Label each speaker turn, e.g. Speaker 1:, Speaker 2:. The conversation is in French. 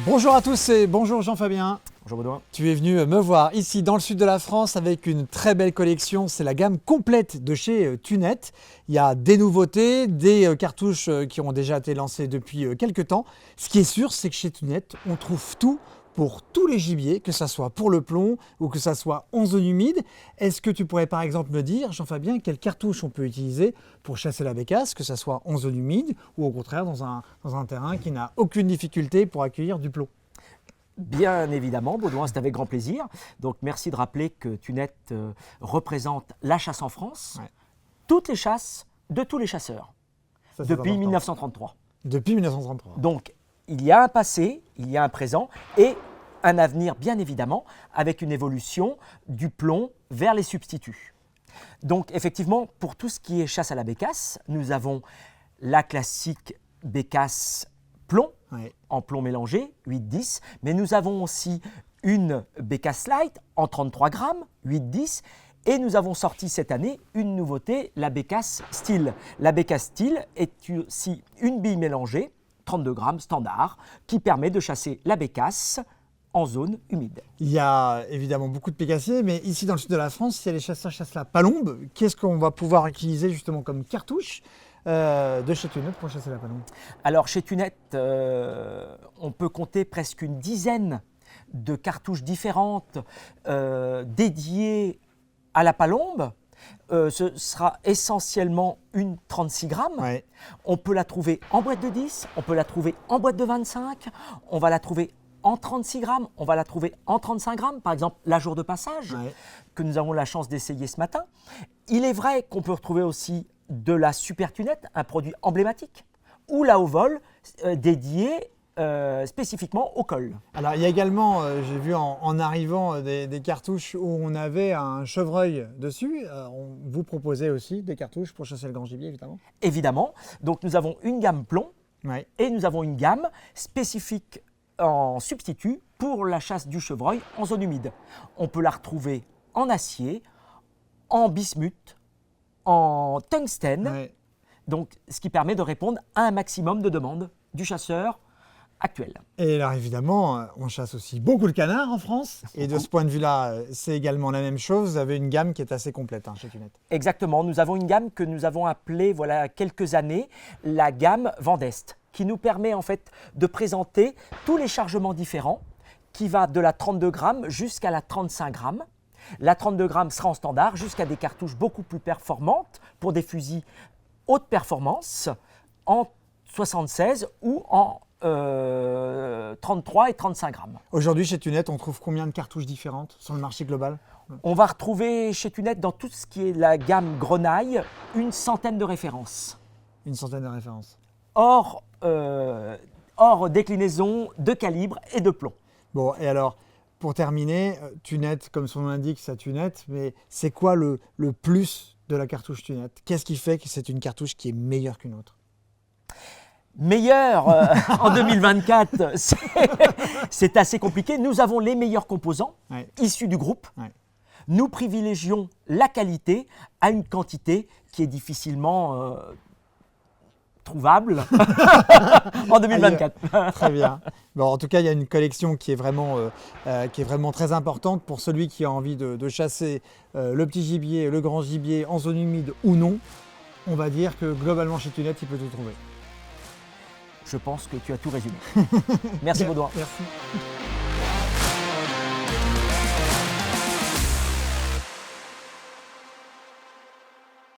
Speaker 1: Bonjour à tous et bonjour Jean-Fabien.
Speaker 2: Bonjour Baudouin.
Speaker 1: Tu es venu me voir ici dans le sud de la France avec une très belle collection. C'est la gamme complète de chez Tunette. Il y a des nouveautés, des cartouches qui ont déjà été lancées depuis quelques temps. Ce qui est sûr, c'est que chez Tunette, on trouve tout pour tous les gibiers, que ce soit pour le plomb ou que ce soit en zone humide. Est-ce que tu pourrais par exemple me dire, Jean-Fabien, quelle cartouche on peut utiliser pour chasser la bécasse, que ce soit en zone humide ou au contraire dans un terrain qui n'a aucune difficulté pour accueillir du plomb?
Speaker 2: Bien évidemment, Baudouin, c'est avec grand plaisir. Donc merci de rappeler que Tunette représente la chasse en France,
Speaker 1: Ouais.
Speaker 2: toutes les chasses de tous les chasseurs,
Speaker 1: Ça, c'est
Speaker 2: depuis
Speaker 1: important.
Speaker 2: 1933.
Speaker 1: Depuis 1933.
Speaker 2: Donc il y a un passé, il y a un présent et un avenir bien évidemment avec une évolution du plomb vers les substituts. Donc effectivement, pour tout ce qui est chasse à la bécasse, nous avons la classique bécasse plomb,
Speaker 1: Ouais.
Speaker 2: en plomb mélangé, 8-10, mais nous avons aussi une bécasse light en 33 grammes, 8-10, et nous avons sorti cette année une nouveauté, la bécasse steel. La bécasse steel est aussi une bille mélangée, 32 grammes standard, qui permet de chasser la bécasse en zone humide.
Speaker 1: Il y a évidemment beaucoup de bécassiers, mais ici dans le sud de la France, si les chasseurs chassent la palombe, qu'est-ce qu'on va pouvoir utiliser justement comme cartouche de chez Tunette pour chasser la palombe?
Speaker 2: Alors chez Tunette, on peut compter presque une dizaine de cartouches différentes dédiées à la palombe. Ce sera essentiellement une 36 grammes.
Speaker 1: Ouais.
Speaker 2: On peut la trouver en boîte de 10, on peut la trouver en boîte de 25, on va la trouver en 36 grammes, on va la trouver en 35 grammes, par exemple la jour de passage,
Speaker 1: Ouais.
Speaker 2: que nous avons la chance d'essayer ce matin. Il est vrai qu'on peut retrouver aussi de la Super Tunette, un produit emblématique, ou la au vol dédiée spécifiquement au col.
Speaker 1: Alors il y a également, j'ai vu en arrivant des cartouches où on avait un chevreuil dessus. Vous proposez aussi des cartouches pour chasser le grand gibier évidemment.
Speaker 2: Évidemment, donc nous avons une gamme plomb
Speaker 1: Ouais.
Speaker 2: et nous avons une gamme spécifique en substitut pour la chasse du chevreuil en zone humide. On peut la retrouver en acier, en bismuth, en tungstène,
Speaker 1: Ouais.
Speaker 2: donc ce qui permet de répondre à un maximum de demandes du chasseur actuel.
Speaker 1: Et alors évidemment, on chasse aussi beaucoup le canard en France. Et de ce point de vue-là, c'est également la même chose. Vous avez une gamme qui est assez complète chez Tunette.
Speaker 2: Exactement, nous avons une gamme que nous avons appelée voilà quelques années la gamme Vent d'Est, qui nous permet en fait de présenter tous les chargements différents, qui va de la 32 grammes jusqu'à la 35 grammes. La 32 grammes sera en standard jusqu'à des cartouches beaucoup plus performantes pour des fusils haute performance en 76 ou en 33 et 35 grammes.
Speaker 1: Aujourd'hui chez Tunette, on trouve combien de cartouches différentes sur le marché global?
Speaker 2: On va retrouver chez Tunette, dans tout ce qui est la gamme grenaille, une centaine de références.
Speaker 1: Une centaine de références.
Speaker 2: Hors déclinaison de calibre et de plomb.
Speaker 1: Bon, et alors, pour terminer, Tunette, comme son nom l'indique, ça Tunette, mais c'est quoi le plus de la cartouche Tunette? Qu'est-ce qui fait que c'est une cartouche qui est meilleure qu'une autre?
Speaker 2: Meilleur en 2024, c'est assez compliqué. Nous avons les meilleurs composants
Speaker 1: Ouais.
Speaker 2: issus du groupe.
Speaker 1: Ouais.
Speaker 2: Nous privilégions la qualité à une quantité qui est difficilement trouvable en 2024.
Speaker 1: Très bien. Bon, en tout cas, il y a une collection qui est vraiment très importante pour celui qui a envie de chasser le petit gibier, le grand gibier en zone humide ou non. On va dire que globalement chez Tunette, il peut tout trouver.
Speaker 2: Je pense que tu as tout résumé. Merci Baudouin.
Speaker 1: Merci.